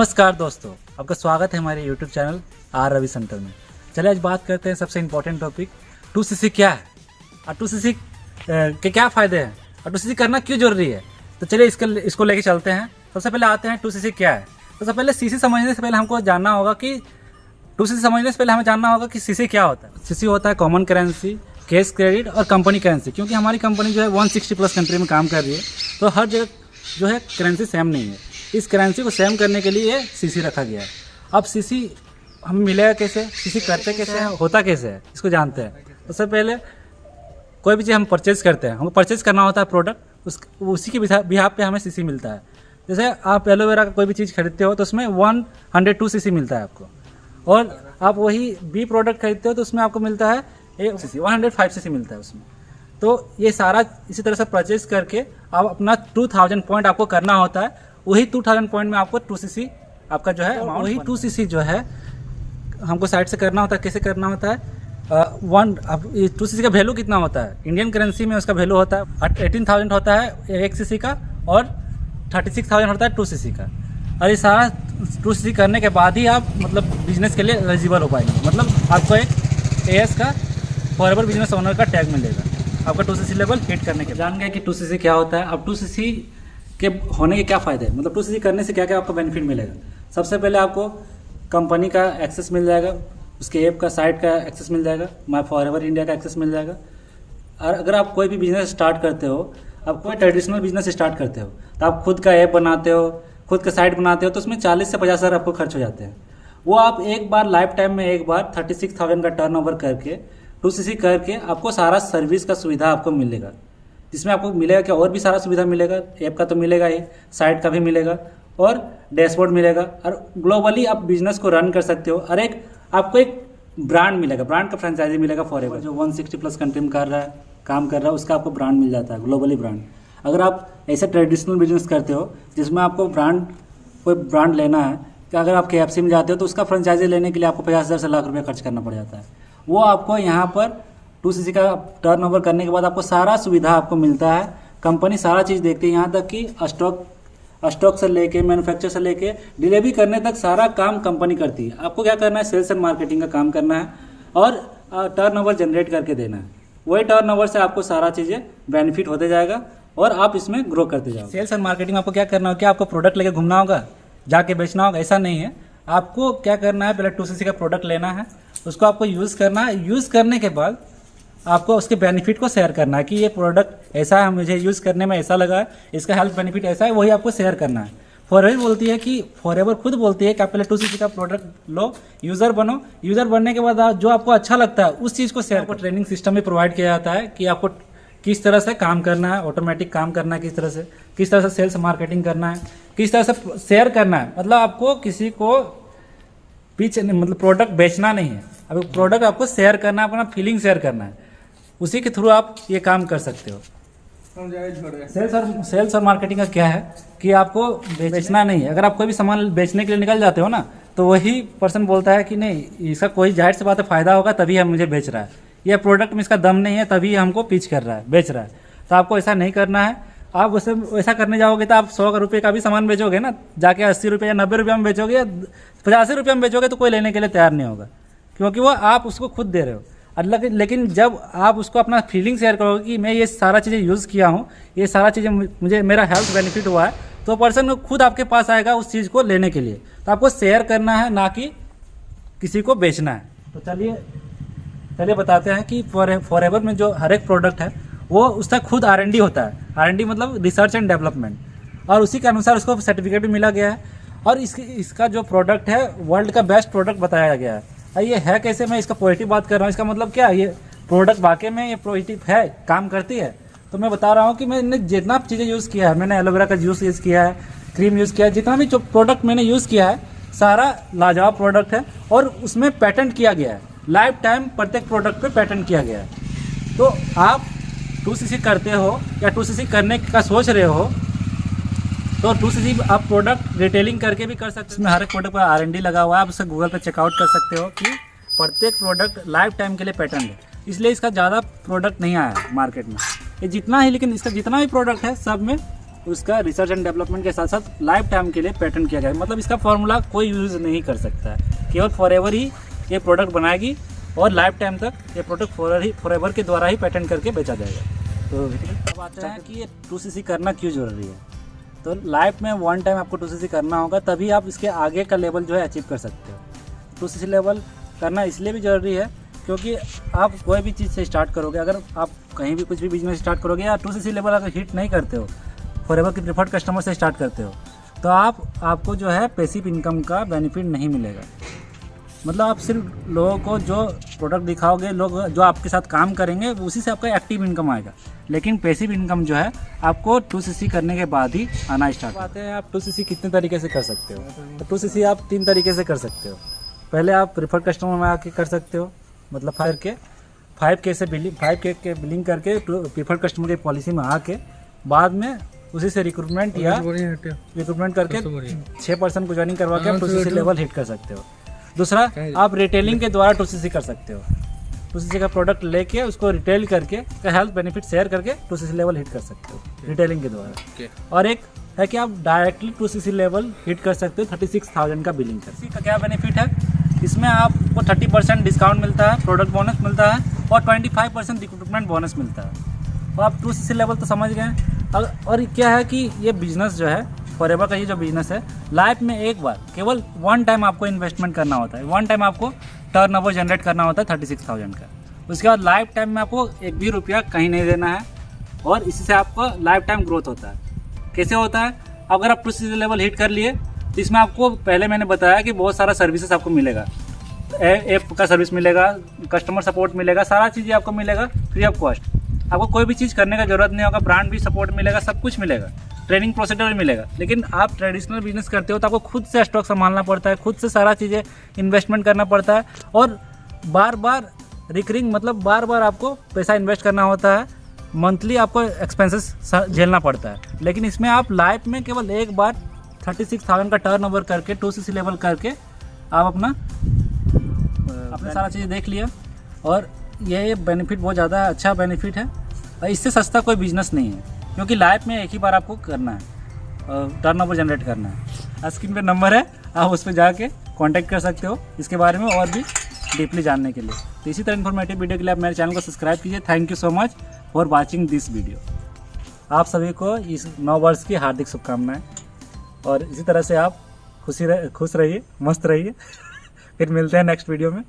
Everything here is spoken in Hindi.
नमस्कार दोस्तों, आपका स्वागत है हमारे YouTube channel R Ravi centre में। चलिए आज बात करते हैं सबसे इम्पोर्टेंट टॉपिक 2cc क्या है और 2cc के क्या फ़ायदे हैं और 2cc करना क्यों जरूरी है। तो चलिए इसको लेके चलते हैं। सबसे पहले आते हैं 2cc क्या है। तो सबसे पहले सीसी समझने से पहले हमको जानना होगा कि 2cc समझने से पहले हमें जानना होगा कि सीसी क्या होता है। सीसी होता है कॉमन करेंसी, कैश क्रेडिट और कंपनी करेंसी। क्योंकि हमारी कंपनी जो है 160+ कंट्री में काम कर रही है, तो हर जगह जो है करेंसी सेम नहीं है। इस करेंसी को सेम करने के लिए सीसी रखा गया है। अब सीसी हमें मिलेगा कैसे, सीसी करते कैसे हैं, होता कैसे है, इसको जानते हैं। सबसे पहले कोई भी चीज़ हम परचेज़ करते हैं, हमको परचेज़ करना होता है प्रोडक्ट, उसी के बिहाफ पे हमें सीसी मिलता है। जैसे आप एलोवेरा का कोई भी चीज़ खरीदते हो तो उसमें 102 सीसी मिलता है आपको, और आप वही बी प्रोडक्ट खरीदते हो तो उसमें आपको मिलता है 105 सीसी मिलता है उसमें। तो ये सारा इसी तरह से परचेज करके आप अपना 2000 पॉइंट आपको करना होता है। वही 2000 पॉइंट में आपको 2cc आपका जो है वही 2cc जो है हमको साइड से करना होता है। कैसे करना होता है, 2cc का वैल्यू कितना होता है इंडियन करेंसी में, उसका वैल्यू होता है 18,000 होता है 1cc का, और 36,000 होता है 2cc का। और ये सारा 2cc करने के बाद ही आप मतलब बिजनेस के लिए एलिजिबल हो पाएंगे। मतलब आपको एक AS का फॉरएवर बिजनेस ओनर का टैग मिलेगा आपका 2cc लेवल हिट करने के। जान गए कि 2cc क्या होता है। अब 2cc के होने के क्या फ़ायदे हैं, मतलब 2cc करने से क्या क्या आपको बेनिफिट मिलेगा। सबसे पहले आपको कंपनी का एक्सेस मिल जाएगा, उसके ऐप का साइट का एक्सेस मिल जाएगा, माय फॉरएवर इंडिया का एक्सेस मिल जाएगा। और अगर आप कोई भी बिजनेस स्टार्ट करते हो, आप कोई ट्रेडिशनल बिजनेस स्टार्ट करते हो तो आप खुद का ऐप बनाते हो, खुद का साइट बनाते हो, तो उसमें 40 से 50 हज़ार आपको खर्च हो जाते हैं। वो आप एक बार लाइफ टाइम में एक बार 36,000 का टर्नओवर करके 2cc करके आपको सारा सर्विस का सुविधा आपको मिलेगा, जिसमें आपको मिलेगा कि और भी सारा सुविधा मिलेगा। ऐप का तो मिलेगा ही, साइट का भी मिलेगा और डैशबोर्ड मिलेगा, और ग्लोबली आप बिजनेस को रन कर सकते हो। और आपको एक ब्रांड मिलेगा, ब्रांड का फ्रेंचाइजी मिलेगा फॉरएवर, जो 160+ कंट्री में काम कर रहा है उसका आपको ब्रांड मिल जाता है, ग्लोबली ब्रांड। अगर आप ऐसे ट्रेडिशनल बिजनेस करते हो जिसमें आपको कोई ब्रांड लेना है, कि अगर आप KFC में जाते हो तो उसका फ्रेंचाइजी लेने के लिए आपको 50,000 से लाख रुपये खर्च करना पड़ जाता है। वो आपको यहाँ पर 2cc का टर्नओवर करने के बाद आपको सारा सुविधा आपको मिलता है। कंपनी सारा चीज़ देखती है, यहाँ तक कि स्टॉक से लेके मैन्युफैक्चर से लेके डिलीवरी करने तक सारा काम कंपनी करती है। आपको क्या करना है, सेल्स एंड मार्केटिंग का काम करना है और टर्नओवर जनरेट करके देना है। वही टर्नओवर से आपको सारा चीज़ें बेनिफिट होते जाएगा और आप इसमें ग्रो करते जाओगे। सेल्स एंड मार्केटिंग आपको क्या करना होगा, क्या आपको प्रोडक्ट लेके घूमना होगा, जाके बेचना होगा, ऐसा नहीं है। आपको क्या करना है, पहले 2cc का प्रोडक्ट लेना है, उसको आपको यूज़ करना है। यूज़ करने के बाद आपको उसके बेनिफिट को शेयर करना है कि ये प्रोडक्ट ऐसा है, मुझे यूज़ करने में ऐसा लगा है, इसका हेल्थ बेनिफिट ऐसा है, वही आपको शेयर करना है। फॉरएवर खुद बोलती है कि आप पहले 2cc का प्रोडक्ट लो, यूज़र बनो। यूज़र बनने के बाद जो आपको अच्छा लगता है उस चीज़ को शेयर। आपको ट्रेनिंग सिस्टम भी प्रोवाइड किया जाता है कि आपको किस तरह से काम करना है, ऑटोमेटिक काम करना है, किस तरह से सेल्स मार्केटिंग करना है, किस तरह से शेयर करना है। मतलब आपको किसी को मतलब प्रोडक्ट बेचना नहीं है, अब प्रोडक्ट आपको शेयर करना है, अपना फीलिंग शेयर करना है, उसी के थ्रू आप ये काम कर सकते हो। सेल्स और मार्केटिंग का क्या है कि आपको बेचना नहीं है। अगर आप कोई भी सामान बेचने के लिए निकल जाते हो ना, तो वही पर्सन बोलता है कि नहीं, इसका कोई जाहिर सी बात है फ़ायदा होगा तभी हम मुझे बेच रहा है, यह प्रोडक्ट में इसका दम नहीं है तभी हमको पिच कर रहा है, बेच रहा है। तो आपको ऐसा नहीं करना है। आप उसे ऐसा करने जाओगे तो आप 100 रुपये का भी सामान बेचोगे ना, जाके 80 रुपये या 90 रुपये में बेचोगे या 85 रुपये में बेचोगे तो कोई लेने के लिए तैयार नहीं होगा, क्योंकि वो आप उसको खुद दे रहे हो। लेकिन जब आप उसको अपना फीलिंग शेयर करोगे कि मैं ये सारा चीज़ें यूज़ किया हूँ, ये सारा चीज़ें मुझे मेरा हेल्थ बेनिफिट हुआ है, तो पर्सन खुद आपके पास आएगा उस चीज़ को लेने के लिए। तो आपको शेयर करना है, ना कि किसी को बेचना है। तो चलिए बताते हैं कि फॉरएवर में जो हर एक प्रोडक्ट है वो उसका खुद R&D होता है। R&D मतलब रिसर्च एंड डेवलपमेंट, और उसी के अनुसार उसको सर्टिफिकेट भी मिला गया है। और इसका जो प्रोडक्ट है वर्ल्ड का बेस्ट प्रोडक्ट बताया गया है। ये है कैसे, मैं इसका पॉजिटिव बात कर रहा हूँ, इसका मतलब क्या है, ये प्रोडक्ट वाकई में ये पॉजिटिव है, काम करती है। तो मैं बता रहा हूँ कि मैंने जितना चीज़ें यूज़ किया है, मैंने एलोवेरा का जूस यूज़ किया है, क्रीम यूज़ किया है, जितना भी जो प्रोडक्ट मैंने यूज़ किया है सारा लाजवाब प्रोडक्ट है, और उसमें पेटेंट किया गया है। लाइफ टाइम प्रत्येक प्रोडक्ट पे पेटेंट किया गया है। तो आप 2cc करते हो या 2cc करने का सोच रहे हो तो 2cc आप प्रोडक्ट रिटेलिंग करके भी कर सकते हो। इसमें हर एक प्रोडक्ट पर R&D लगा हुआ है, आप उसे गूगल पर चेकआउट कर सकते हो कि प्रत्येक प्रोडक्ट लाइफ टाइम के लिए पेटेंट है, इसलिए इसका ज़्यादा प्रोडक्ट नहीं आया है मार्केट में। ये जितना ही, लेकिन इसका जितना भी प्रोडक्ट है सब में उसका रिसर्च एंड डेवलपमेंट के साथ साथ लाइफ टाइम के लिए पेटेंट किया गया है। मतलब इसका फॉर्मूला कोई यूज़ नहीं कर सकता है, केवल फॉरएवर ही ये प्रोडक्ट बनाएगी और लाइफ टाइम तक ये प्रोडक्ट फॉरएवर के द्वारा ही पेटेंट करके बेचा जाएगा। तो अब आते हैं कि ये 2cc करना क्यों ज़रूरी है। तो लाइफ में वन टाइम आपको 2cc करना होगा, तभी आप इसके आगे का लेवल जो है अचीव कर सकते हो। 2cc लेवल करना इसलिए भी ज़रूरी है क्योंकि आप कोई भी चीज़ से स्टार्ट करोगे, अगर आप कहीं भी कुछ भी बिजनेस स्टार्ट करोगे या 2cc लेवल अगर हिट नहीं करते हो, फॉरएवर के प्रेफर्ड कस्टमर से स्टार्ट करते हो, तो आपको जो है पैसिव इनकम का बेनिफिट नहीं मिलेगा। मतलब आप सिर्फ लोगों को जो प्रोडक्ट दिखाओगे, लोग जो आपके साथ काम करेंगे उसी से आपका एक्टिव इनकम आएगा, लेकिन पैसिव इनकम जो है आपको 2cc करने के बाद ही आना स्टार्ट आते हैं। आप 2cc कितने तरीके से कर सकते हो? तो 2cc आप 3 तरीके से कर सकते हो। पहले आप प्रेफर्ड कस्टमर में आके कर सकते हो, मतलब 5K से बिलिंग करके प्रेफर्ड कस्टमर की पॉलिसी में आके बाद में उसी से रिक्रूटमेंट करके 6% को ज्वाइनिंग करवा के आप 2cc लेवल हिट कर सकते हो। दूसरा, आप रिटेलिंग के द्वारा 2cc कर सकते हो। 2cc का प्रोडक्ट लेके उसको रिटेल करके हेल्थ बेनिफिट शेयर करके 2cc लेवल हिट कर सकते हो रिटेलिंग के द्वारा। और एक है कि आप डायरेक्टली 2cc लेवल हिट कर सकते हो 36,000 का बिलिंग कर। इसी का क्या बेनिफिट है, इसमें आपको 30% डिस्काउंट मिलता है, प्रोडक्ट बोनस मिलता है और 25% रिक्रूटमेंट बोनस मिलता है। तो आप 2cc लेवल तो समझ गए। और क्या है कि ये बिजनेस जो है फॉरएवर का, ये जो बिजनेस है, लाइफ में एक बार केवल वन टाइम आपको इन्वेस्टमेंट करना होता है, वन टाइम आपको टर्नओवर जनरेट करना होता है 36,000 का। उसके बाद लाइफ टाइम में आपको एक भी रुपया कहीं नहीं देना है और इसी से आपको लाइफ टाइम ग्रोथ होता है। कैसे होता है? अगर आप 2cc लेवल हिट कर लिए तो इसमें आपको पहले मैंने बताया कि बहुत सारा सर्विसेज आपको मिलेगा, ऐप का सर्विस मिलेगा, कस्टमर सपोर्ट मिलेगा, सारा चीज़ें आपको मिलेगा फ्री ऑफ कॉस्ट। आपको कोई भी चीज़ करने का जरूरत नहीं होगा, ब्रांड भी सपोर्ट मिलेगा, सब कुछ मिलेगा, ट्रेनिंग प्रोसीजर भी मिलेगा। लेकिन आप ट्रेडिशनल बिजनेस करते हो तो आपको खुद से स्टॉक संभालना पड़ता है, खुद से सारा चीज़ें इन्वेस्टमेंट करना पड़ता है और बार बार रिकरिंग, मतलब बार बार आपको पैसा इन्वेस्ट करना होता है, मंथली आपको एक्सपेंसेस झेलना पड़ता है। लेकिन इसमें आप लाइफ में केवल एक बार 36,000 का टर्नओवर करके 2cc लेवल करके आप अपने सारा चीज़ देख लिया। और ये बेनिफिट बहुत ज़्यादा अच्छा बेनिफिट है और इससे सस्ता कोई बिजनेस नहीं है, क्योंकि लाइफ में एक ही बार आपको करना है, टर्नओवर जनरेट करना है। स्क्रीन पे नंबर है, आप उस पर जाके कांटेक्ट कर सकते हो इसके बारे में और भी डीपली जानने के लिए। तो इसी तरह इन्फॉर्मेटिव वीडियो के लिए आप मेरे चैनल को सब्सक्राइब कीजिए। Thank you so much for watching this video. आप सभी को इस नव वर्ष की हार्दिक शुभकामनाएं और इसी तरह से आप खुश रहिए, मस्त रहिए। फिर मिलते हैं नेक्स्ट वीडियो में।